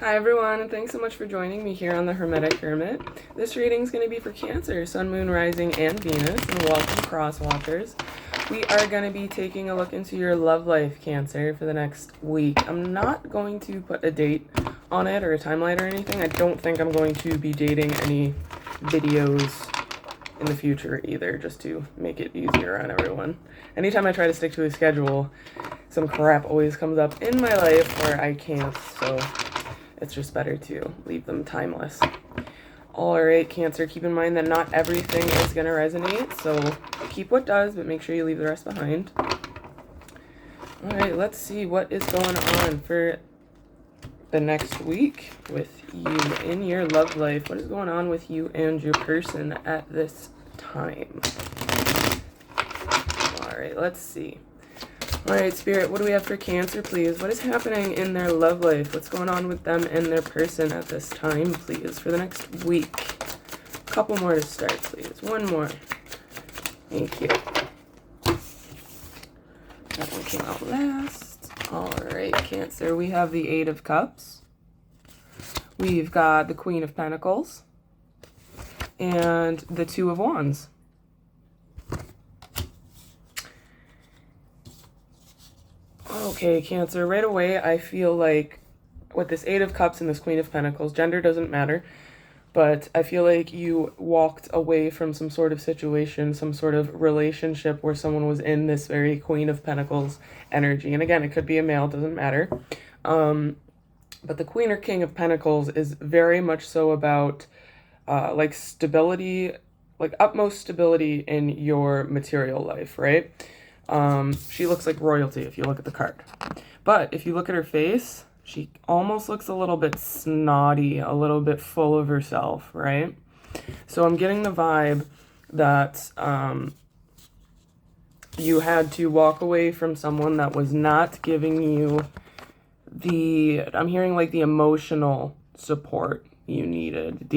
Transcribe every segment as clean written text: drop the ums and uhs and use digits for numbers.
Hi everyone, and thanks so much for joining me here on the Hermetic Hermit. This reading is going to be for Cancer, Sun, Moon, Rising, and Venus, and welcome Crosswalkers. We are going to be taking a look into your love life, Cancer, for the next week. I'm not going to put a date on it or a timeline or anything. I don't think I'm going to be dating any videos in the future either, just to make it easier on everyone. Anytime I try to stick to a schedule, some crap always comes up in my life where I can't, so it's just better to leave them timeless. Alright, Cancer, keep in mind that not everything is going to resonate, so keep what does, but make sure you leave the rest behind. Alright, let's see what is going on for the next week with you in your love life. What is going on with you and your person at this time? Alright, let's see. Alright, Spirit, what do we have for Cancer, please? What is happening in their love life? What's going on with them and their person at this time, please, for the next week? A couple more to start, please. One more. Thank you. That one came out last. Alright, Cancer, we have the Eight of Cups. We've got the Queen of Pentacles. And the Two of Wands. Okay, Cancer, right away I feel like with this Eight of Cups and this Queen of Pentacles, gender doesn't matter, but I feel like you walked away from some sort of situation, some sort of relationship where someone was in this very Queen of Pentacles energy. And again, it could be a male, doesn't matter. But the Queen or King of Pentacles is very much so about like stability, like utmost stability in your material life, right? She looks like royalty if you look at the card. But if you look at her face, she almost looks a little bit snotty, a little bit full of herself, right? So I'm getting the vibe that you had to walk away from someone that was not giving you I'm hearing like the emotional support you needed.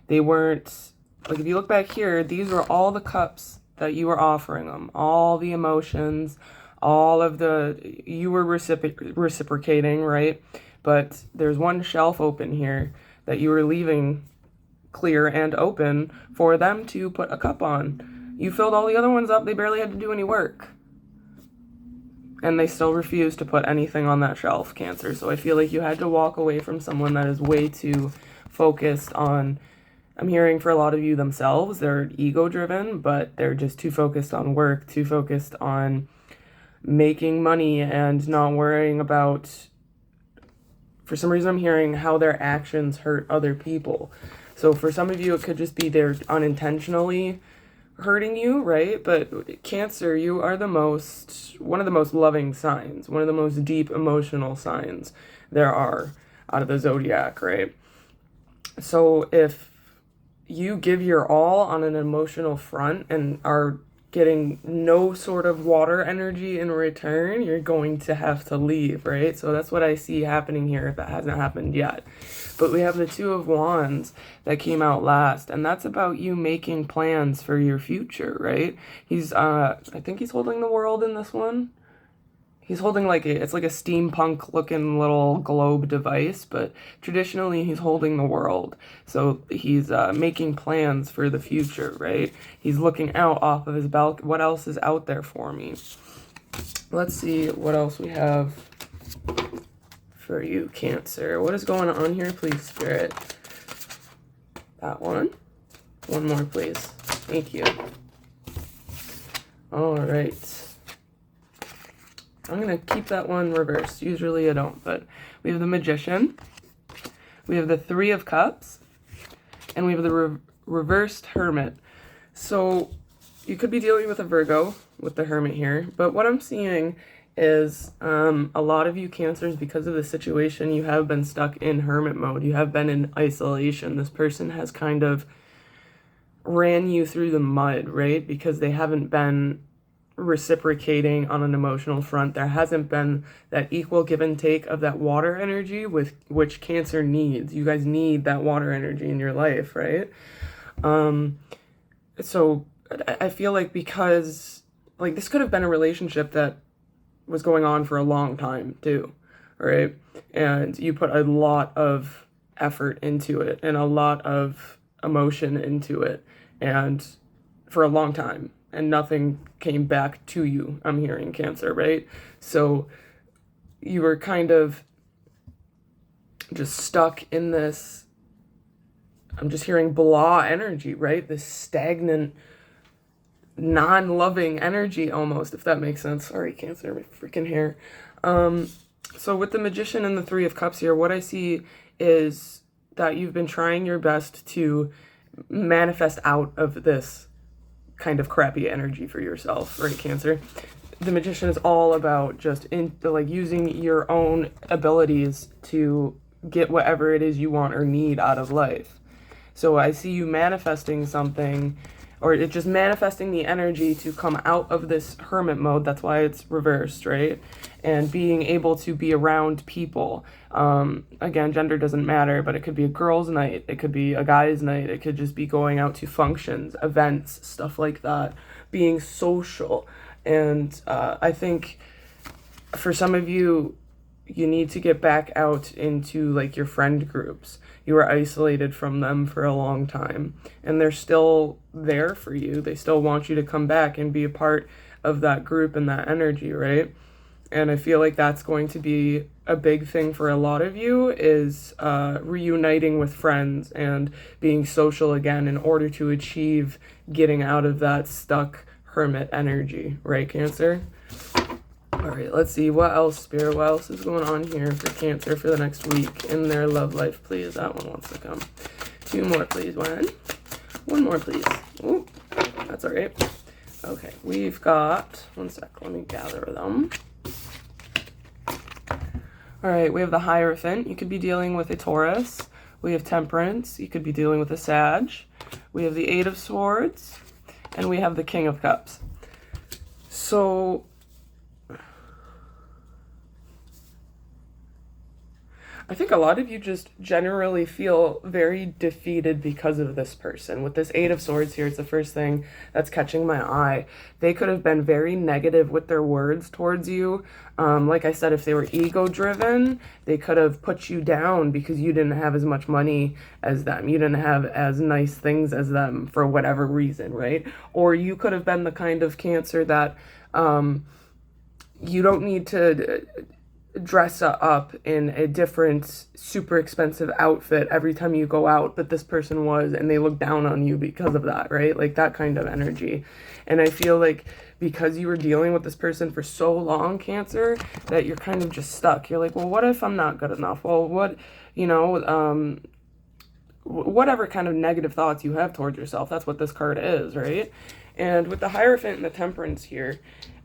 They weren't, like if you look back here, these were all the cups that you were offering them, all the emotions, all of you were reciprocating, right? But there's one shelf open here that you were leaving clear and open for them to put a cup on. You filled all the other ones up, they barely had to do any work. And they still refused to put anything on that shelf, Cancer. So I feel like you had to walk away from someone that is way too focused on, I'm hearing for a lot of you themselves, they're ego-driven, but they're just too focused on work, too focused on making money and not worrying about, for some reason I'm hearing how their actions hurt other people. So for some of you, it could just be they're unintentionally hurting you, right? But Cancer, you are one of the most loving signs, one of the most deep emotional signs there are out of the zodiac, right? So if you give your all on an emotional front and are getting no sort of water energy in return, you're going to have to leave, right? So that's what I see happening here if it hasn't happened yet. But we have the Two of Wands that came out last, and that's about you making plans for your future, right? I think he's holding the world in this one. He's holding it's like a steampunk looking little globe device, but traditionally he's holding the world. So he's making plans for the future, right? He's looking out off of his balcony. What else is out there for me? Let's see what else we have for you, Cancer. What is going on here, please, Spirit? That one. One more, please. Thank you. All right. I'm going to keep that one reversed. Usually I don't, but we have the Magician. We have the Three of Cups. And we have the reversed Hermit. So you could be dealing with a Virgo with the Hermit here. But what I'm seeing is a lot of you Cancers, because of the situation, you have been stuck in Hermit mode. You have been in isolation. This person has kind of ran you through the mud, right? Because they haven't been reciprocating on an emotional front. There hasn't been that equal give and take of that water energy with which Cancer needs. You guys need that water energy in your life, right? So I feel like because like this could have been a relationship that was going on for a long time too. right? And you put a lot of effort into it and a lot of emotion into it, and for a long time, and nothing came back to you. I'm hearing, Cancer, right? So you were kind of just stuck in this, I'm just hearing blah energy, right? This stagnant, non-loving energy almost, if that makes sense. Sorry, Cancer, my freaking hair. So with the Magician and the Three of Cups here, what I see is that you've been trying your best to manifest out of this kind of crappy energy for yourself, right, Cancer? The Magician is all about just using your own abilities to get whatever it is you want or need out of life. So I see you manifesting something, or it just manifesting the energy to come out of this hermit mode. That's why it's reversed, right? And being able to be around people. Again, gender doesn't matter, but it could be a girl's night. It could be a guy's night. It could just be going out to functions, events, stuff like that. Being social. And I think for some of you, you need to get back out into like your friend groups. You were isolated from them for a long time, and they're still there for you. They still want you to come back and be a part of that group and that energy, right? And I feel like that's going to be a big thing for a lot of you, is reuniting with friends and being social again in order to achieve getting out of that stuck hermit energy, right, Cancer? All right, let's see. What else, Spirit? What else is going on here for Cancer for the next week in their love life, please? That one wants to come. 2 more, please. 1 more, please. Ooh, that's all right. Okay, we've got... 1 sec. Let me gather them. All right, we have the Hierophant. You could be dealing with a Taurus. We have Temperance. You could be dealing with a Sag. We have the 8 of Swords. And we have the King of Cups. So... I think a lot of you just generally feel very defeated because of this person. With this 8 of Swords here, it's the first thing that's catching my eye. They could have been very negative with their words towards you. Like I said, if they were ego-driven, they could have put you down because you didn't have as much money as them. You didn't have as nice things as them for whatever reason, right? Or you could have been the kind of Cancer that you don't need to... dress up in a different super expensive outfit every time you go out, but this person was, and they look down on you because of that, right? Like that kind of energy. And I feel like because you were dealing with this person for so long, Cancer, that you're kind of just stuck. You're like, well, what if I'm not good enough? Well, what, whatever kind of negative thoughts you have towards yourself, that's what this card is, right? And with the Hierophant and the Temperance here,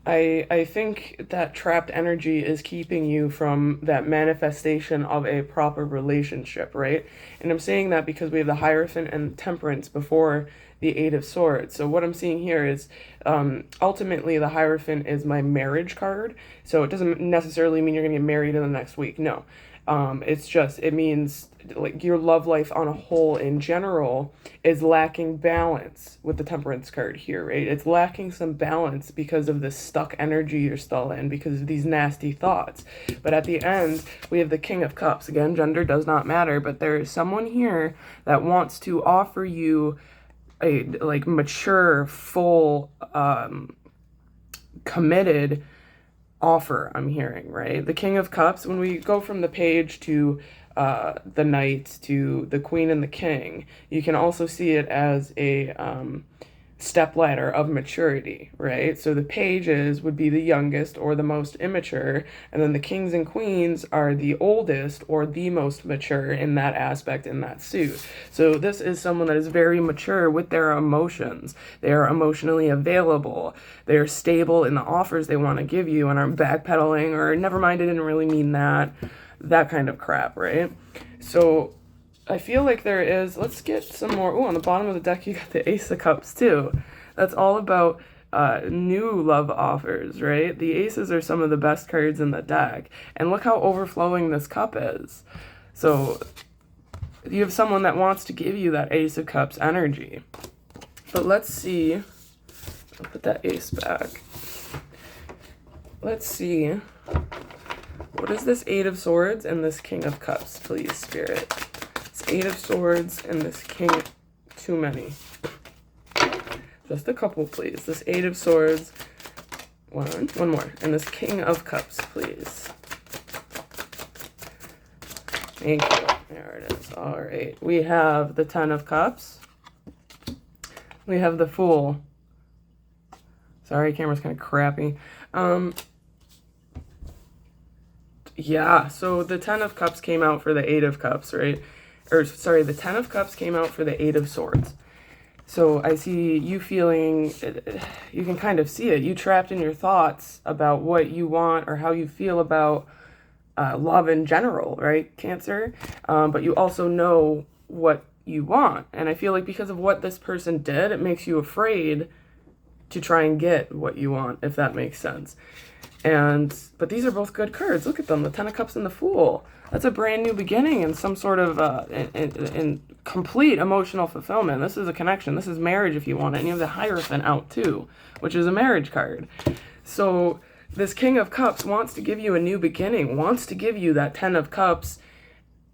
I think that trapped energy is keeping you from that manifestation of a proper relationship, right? And I'm saying that because we have the Hierophant and Temperance before the 8 of Swords. So what I'm seeing here is ultimately the Hierophant is my marriage card. So it doesn't necessarily mean you're going to get married in the next week. No. It means like your love life on a whole in general is lacking balance with the Temperance card here, right? It's lacking some balance because of this stuck energy you're still in, because of these nasty thoughts. But at the end, we have the King of Cups. Again, gender does not matter, but there is someone here that wants to offer you a like mature, full, committed offer, I'm hearing, right? The King of Cups, when we go from the Page to the Knight to the Queen and the King, you can also see it as a step ladder of maturity, right? So the Pages would be the youngest or the most immature, and then the Kings and Queens are the oldest or the most mature in that aspect, in that suit. So this is someone that is very mature with their emotions. They are emotionally available. They are stable in the offers they want to give you and aren't backpedaling or never mind, I didn't really mean that kind of crap, right? So I feel like there is, let's get some more. Oh, on the bottom of the deck, you got the Ace of Cups too. That's all about new love offers, right? The aces are some of the best cards in the deck. And look how overflowing this cup is. So you have someone that wants to give you that Ace of Cups energy. But let's see. I'll put that ace back. Let's see What is this Eight of Swords and this King of Cups, please, Spirit? This Eight of Swords and this King, too many. Just a couple, please. This Eight of Swords, one more, and this King of Cups, please. Thank you. There it is. All right. We have the Ten of Cups. We have the Fool. Sorry, camera's kind of crappy. Yeah, so the Ten of Cups came out for the Eight of Cups, right? Or, sorry, the Ten of Cups came out for the Eight of Swords. So I see you feeling, you can kind of see it. You trapped in your thoughts about what you want or how you feel about love in general, right, Cancer? But you also know what you want. And I feel like because of what this person did, it makes you afraid to try and get what you want, if that makes sense. But these are both good cards. Look at them, the Ten of Cups and the Fool. That's a brand new beginning and some sort of in complete emotional fulfillment. This is a connection. This is marriage if you want it. And you have the Hierophant out too, which is a marriage card. So this King of Cups wants to give you a new beginning, wants to give you that Ten of Cups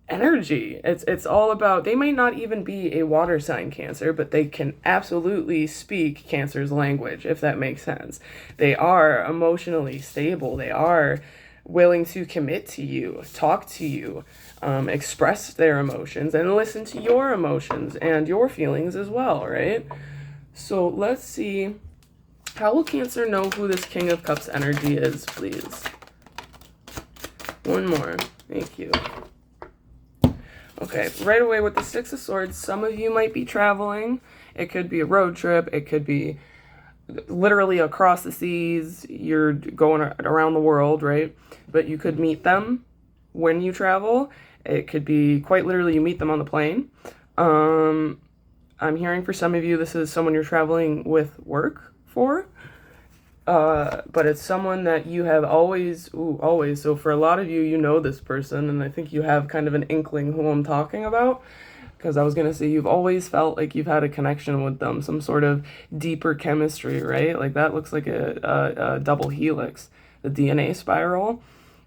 energy. It's all about, they might not even be a water sign, Cancer, but they can absolutely speak Cancer's language, if that makes sense. They are emotionally stable. They are willing to commit to you, talk to you, express their emotions, and listen to your emotions and your feelings as well, right? So let's see. How will Cancer know who this King of Cups energy is, please? One more. Thank you. Okay, right away with the Six of Swords, some of you might be traveling. It could be a road trip. It could be literally across the seas. You're going around the world, right? But you could meet them when you travel. It could be quite literally you meet them on the plane. I'm hearing for some of you this is someone you're traveling with work for. But it's someone that you have always. So for a lot of you, you know this person, and I think you have kind of an inkling who I'm talking about. Because I was going to say you've always felt like you've had a connection with them, some sort of deeper chemistry, right? Like that looks like a double helix, the DNA spiral.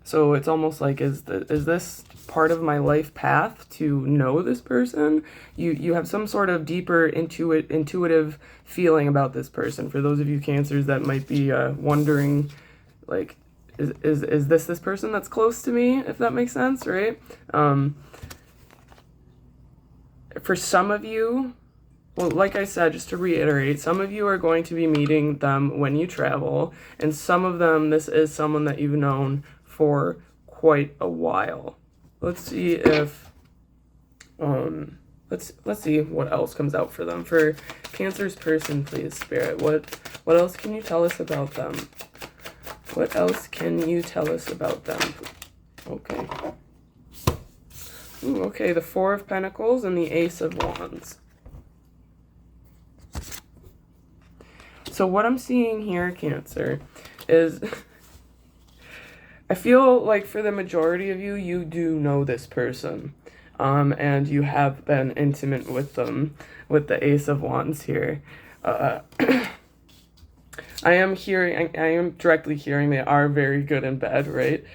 So it's almost like, is this part of my life path to know this person? You have some sort of deeper intuitive feeling about this person. For those of you Cancers that might be wondering, like, is this person that's close to me, if that makes sense, right? For some of you, well, like I said, just to reiterate, some of you are going to be meeting them when you travel, and some of them, this is someone that you've known for quite a while. Let's see if, let's see what else comes out for them. For Cancer's person, please, Spirit, what else can you tell us about them? What else can you tell us about them? Okay. Ooh, okay, the Four of Pentacles and the Ace of Wands. So what I'm seeing here, Cancer, is I feel like for the majority of you, you do know this person. And you have been intimate with them, with the Ace of Wands here. I am directly hearing they are very good in bed, right?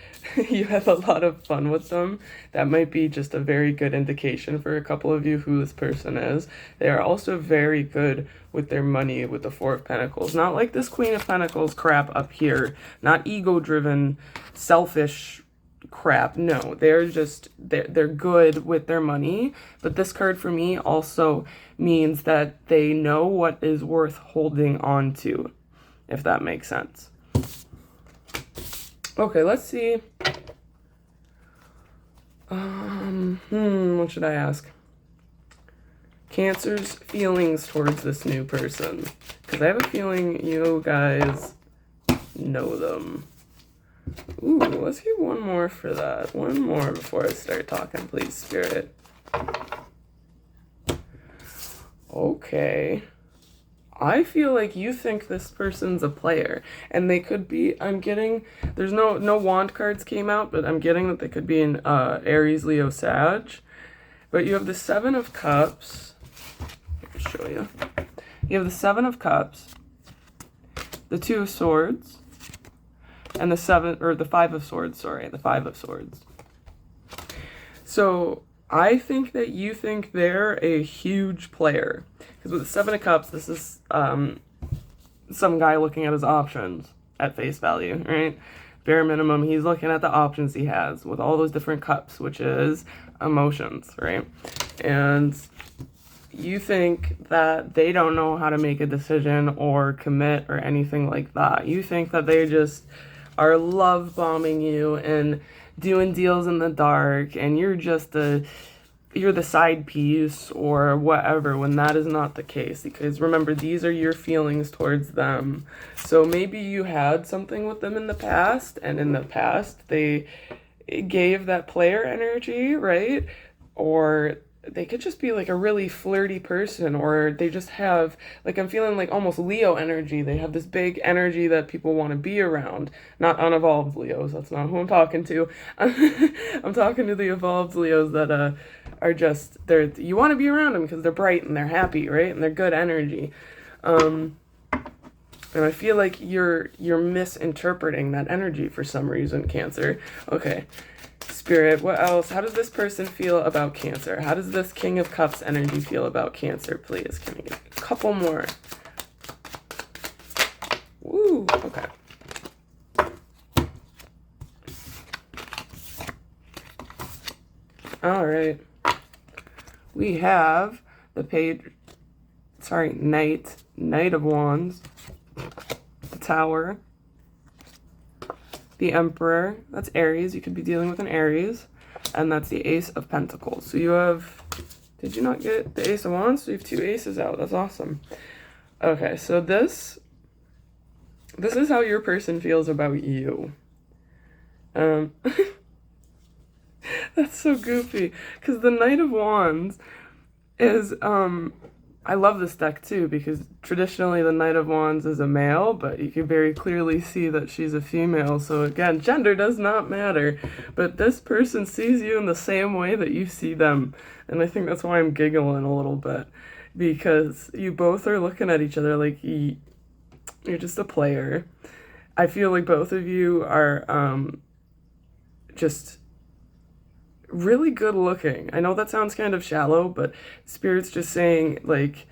You have a lot of fun with them. That might be just a very good indication for a couple of you who this person is. They are also very good with their money with the Four of Pentacles. Not like this Queen of Pentacles crap up here. Not ego-driven, selfish crap. No, they're good with their money. But this card for me also means that they know what is worth holding on to, if that makes sense. Okay, let's see. What should I ask? Cancer's feelings towards this new person. Because I have a feeling you guys know them. Ooh, let's get one more for that. One more before I start talking, please, Spirit. Okay. I feel like you think this person's a player, and they could be, I'm getting, there's no wand cards came out, but I'm getting that they could be an Aries, Leo, Sag. But you have the Seven of Cups. I'll show you. You have the Seven of Cups, the Two of Swords, And the 7, or the 5 of Swords, sorry, the 5 of Swords. So I think that you think they're a huge player. Because with the 7 of Cups, this is some guy looking at his options at face value, right? Bare minimum, he's looking at the options he has with all those different cups, which is emotions, right? And you think that they don't know how to make a decision or commit or anything like that. You think that they just are love bombing you and doing deals in the dark, and you're the side piece or whatever, when that is not the case. Because remember, these are your feelings towards them. So maybe you had something with them in the past, and in the past they gave that player energy, right? Or they could just be like a really flirty person, or they just have, like, I'm feeling like almost Leo energy. They have this big energy that people want to be around. Not unevolved Leos, that's not who I'm talking to. I'm talking to the evolved Leos that are just, you want to be around them because they're bright and they're happy, right? And they're good energy. And I feel like you're misinterpreting that energy for some reason, Cancer. Okay. Spirit, what else? How does this person feel about Cancer? How does this King of Cups energy feel about Cancer, please? Can I get a couple more? Woo, okay. All right. We have the Knight of Wands, the Tower, the Emperor, that's Aries. You could be dealing with an Aries. And that's the Ace of Pentacles. So you have, did you not get the Ace of Wands? So you have 2 aces out. That's awesome. Okay, so this is how your person feels about you. That's so goofy. Because the Knight of Wands is, I love this deck too, because traditionally the Knight of Wands is a male, but you can very clearly see that she's a female. So again, gender does not matter, but this person sees you in the same way that you see them. And I think that's why I'm giggling a little bit, because you both are looking at each other like you're just a player. I feel like both of you are just really good looking. I know that sounds kind of shallow, but Spirit's just saying, like,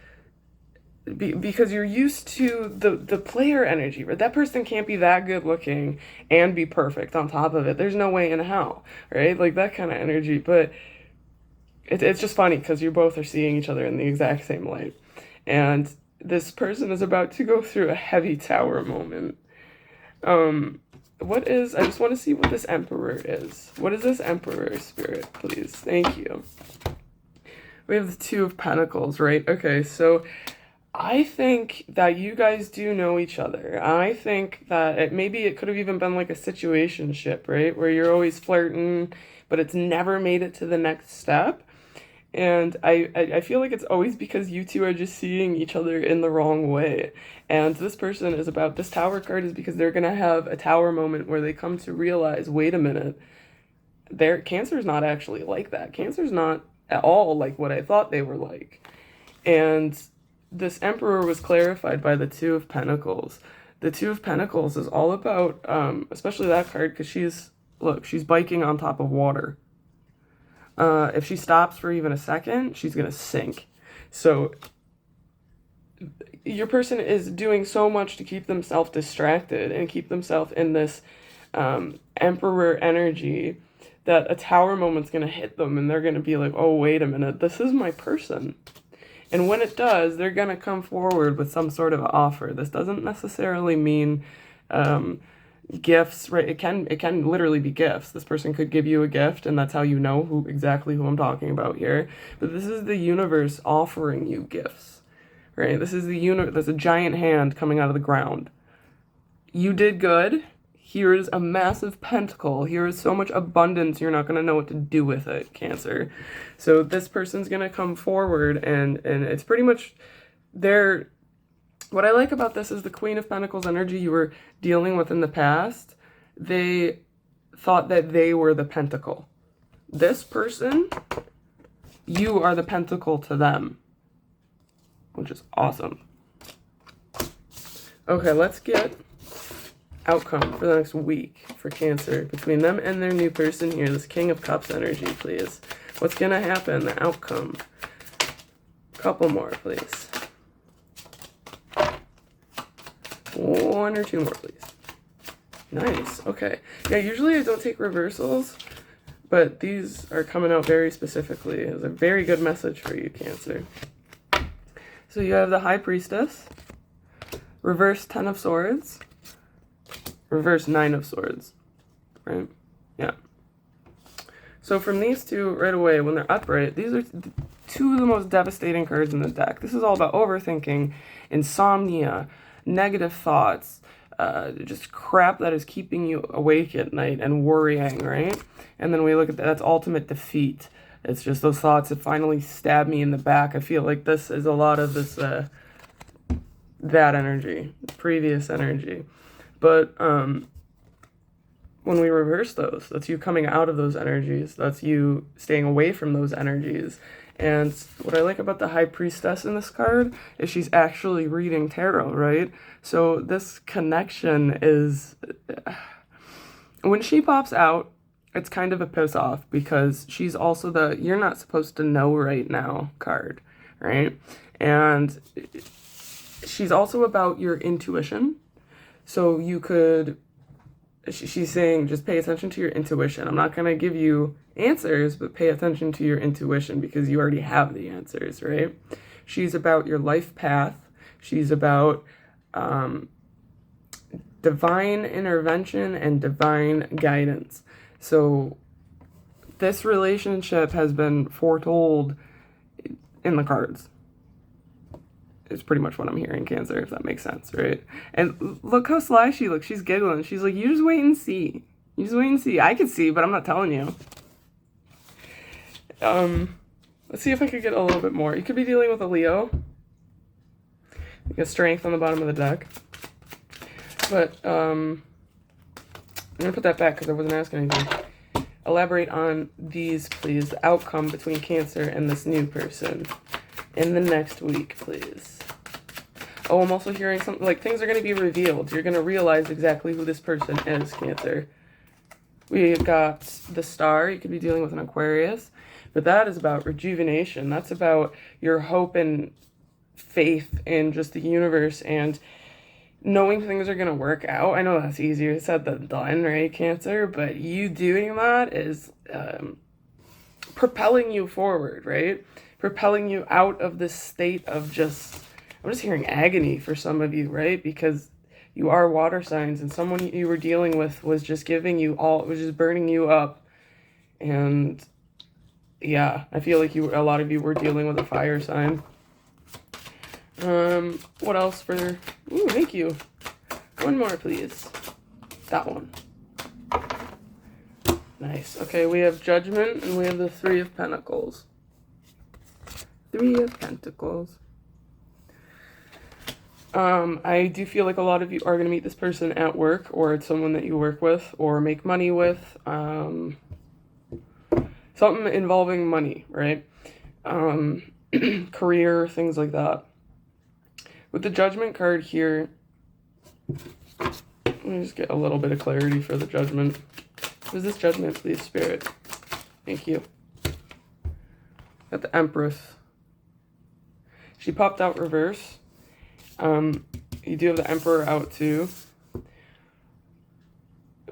because you're used to the player energy, right? That person can't be that good looking and be perfect on top of it. There's no way in hell, right? Like that kind of energy. But it's just funny because you both are seeing each other in the exact same light. And this person is about to go through a heavy tower moment. I just want to see what this Emperor is. What is this Emperor, Spirit, please? Thank you. We have the 2 of Pentacles, right? Okay, so I think that you guys do know each other. I think that maybe it could have even been like a situationship, right? Where you're always flirting, but it's never made it to the next step. And I feel like it's always because you two are just seeing each other in the wrong way. And this person is about, this Tower card is because they're going to have a tower moment where they come to realize, wait a minute, Cancer's not actually like that. Cancer's not at all like what I thought they were like. And this Emperor was clarified by the 2 of Pentacles. The 2 of Pentacles is all about, especially that card, because she's biking on top of water. If she stops for even a second, she's going to sink. So your person is doing so much to keep themselves distracted and keep themselves in this Emperor energy that a tower moment's going to hit them and they're going to be like, oh, wait a minute, this is my person. And when it does, they're going to come forward with some sort of offer. This doesn't necessarily mean gifts, right? It can literally be gifts. This person could give you a gift, and that's how you know exactly who I'm talking about here. But this is the universe offering you gifts, right? This is there's a giant hand coming out of the ground. You did good. Here is a massive pentacle. Here is so much abundance, you're not going to know what to do with it, Cancer. So this person's going to come forward, and it's pretty much their... What I like about this is the Queen of Pentacles energy you were dealing with in the past. They thought that they were the pentacle. This person, you are the pentacle to them, which is awesome. Okay, let's get outcome for the next week for Cancer between them and their new person here, this King of Cups energy, please. What's gonna happen? The outcome. Couple more, please. 1 or 2 more, please. Nice. Okay. Yeah, usually I don't take reversals, but these are coming out very specifically. It's a very good message for you, Cancer. So you have the High Priestess, reverse 10 of Swords, reverse 9 of Swords, right? Yeah. So from these two right away, when they're upright, these are two of the most devastating cards in the deck. This is all about overthinking, insomnia, negative thoughts, just crap that is keeping you awake at night and worrying, right? And then we look at that's ultimate defeat. It's just those thoughts that finally stab me in the back. I feel like this is a lot of this, that energy, previous energy. But when we reverse those, that's you coming out of those energies. That's you staying away from those energies. And what I like about the High Priestess in this card is she's actually reading tarot, right? So this connection is, when she pops out, it's kind of a piss off because she's also the you're not supposed to know right now card, right? And she's also about your intuition. So you could, she's saying just pay attention to your intuition. I'm not going to give you answers, but pay attention to your intuition because you already have the answers, right? She's about your life path. She's about divine intervention and divine guidance. So this relationship has been foretold in the cards. It's pretty much what I'm hearing, Cancer, if that makes sense, right? And look how sly she looks. She's giggling. She's like, you just wait and see. You just wait and see. I could see, but I'm not telling you. Let's see if I could get a little bit more. You could be dealing with a Leo. You get strength on the bottom of the deck. But, I'm going to put that back because I wasn't asking anything. Elaborate on these, please. The outcome between Cancer and this new person in the next week, please. Oh, I'm also hearing something like things are going to be revealed. You're going to realize exactly who this person is, Cancer. We've got the Star. You could be dealing with an Aquarius. But that is about rejuvenation. That's about your hope and faith in just the universe and knowing things are going to work out. I know that's easier said than done, right, Cancer? But you doing that is propelling you forward, right? Propelling you out of this state of just, I'm just hearing agony for some of you, right? Because you are water signs and someone you were dealing with was just giving you all, it was just burning you up. And yeah, I feel like a lot of you were dealing with a fire sign. What else for, ooh, thank you. One more, please. That one. Nice. Okay, we have Judgment and we have the Three of Pentacles. 3 of Pentacles. I do feel like a lot of you are going to meet this person at work, or it's someone that you work with or make money with. Something involving money, right? Career, things like that. With the Judgment card here, let me just get a little bit of clarity for the Judgment. Who's this Judgment, please, Spirit? Thank you. Got the Empress. She popped out reverse. You do have the Emperor out too.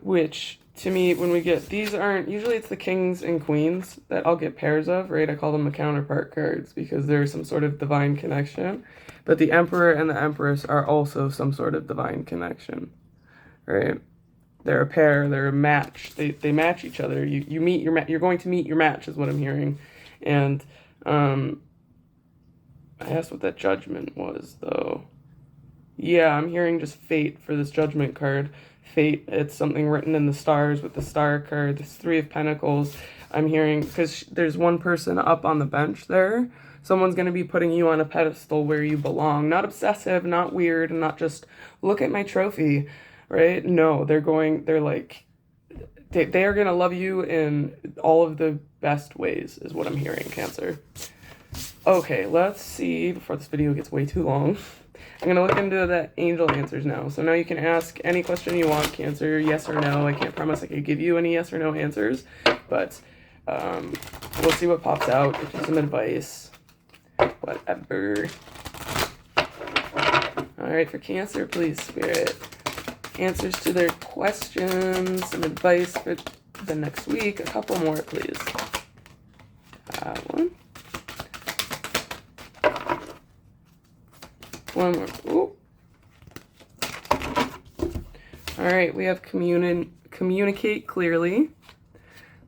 Which, to me, when we get, these aren't, usually it's the Kings and Queens that I'll get pairs of, right? I call them the counterpart cards because there's some sort of divine connection. But the Emperor and the Empress are also some sort of divine connection, right? They're a pair, they're a match. They match each other. You meet your you're going to meet your match is what I'm hearing. And, I asked what that Judgment was, though. Yeah, I'm hearing just fate for this Judgment card. Fate, it's something written in the stars with the Star card. This 3 of Pentacles. I'm hearing, because there's one person up on the bench there. Someone's going to be putting you on a pedestal where you belong. Not obsessive, not weird, not just, look at my trophy, right? No, they are going to love you in all of the best ways, is what I'm hearing, Cancer. Okay, let's see, before this video gets way too long, I'm going to look into the angel answers now. So now you can ask any question you want, Cancer, yes or no. I can't promise I can give you any yes or no answers, but we'll see what pops out. Give you some advice. Whatever. Alright, for Cancer, please, Spirit. Answers to their questions, some advice for the next week. A couple more, please. One. One more. Ooh. Alright, we have communicate clearly.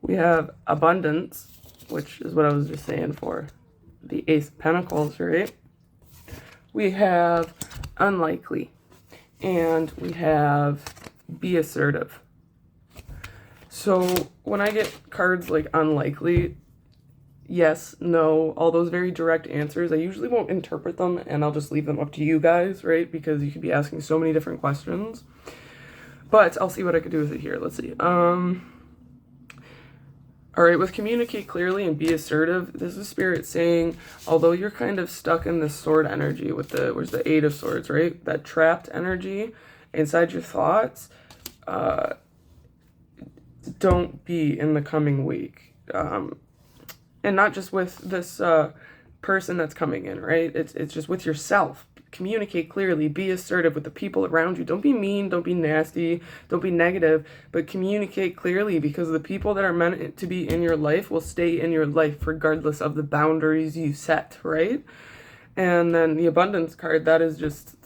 We have abundance, which is what I was just saying for the Ace of Pentacles, right? We have unlikely. And we have be assertive. So when I get cards like unlikely, yes, no, all those very direct answers, I usually won't interpret them and I'll just leave them up to you guys, right? Because you could be asking so many different questions. But I'll see what I could do with it here. Let's see. All right, with communicate clearly and be assertive, this is Spirit saying, although you're kind of stuck in this sword energy with where's the Eight of Swords, right? That trapped energy inside your thoughts, don't be in the coming week. And not just with this person that's coming in, right? It's just with yourself. Communicate clearly, be assertive with the people around you. Don't be mean, don't be nasty, don't be negative, but communicate clearly, because the people that are meant to be in your life will stay in your life regardless of the boundaries you set, right? And then the abundance card, that is just,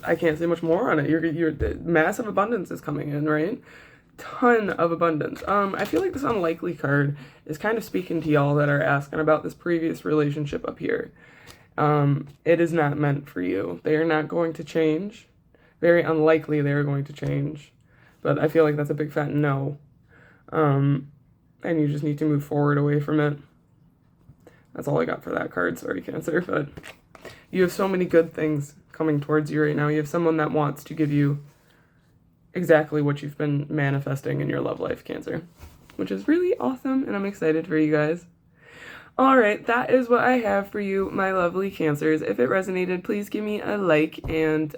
I can't say much more on it. Your massive abundance is coming in, right? Ton of abundance. I feel like this unlikely card is kind of speaking to y'all that are asking about this previous relationship up here. It is not meant for you. They are not going to change. Very unlikely they are going to change. But I feel like that's a big fat no. And you just need to move forward away from it. That's all I got for that card. Sorry, Cancer. But you have so many good things coming towards you right now. You have someone that wants to give you exactly what you've been manifesting in your love life, Cancer. Which is really awesome, and I'm excited for you guys. Alright, that is what I have for you, my lovely Cancers. If it resonated, please give me a like and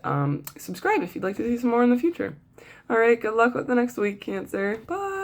subscribe if you'd like to see some more in the future. Alright, good luck with the next week, Cancer. Bye!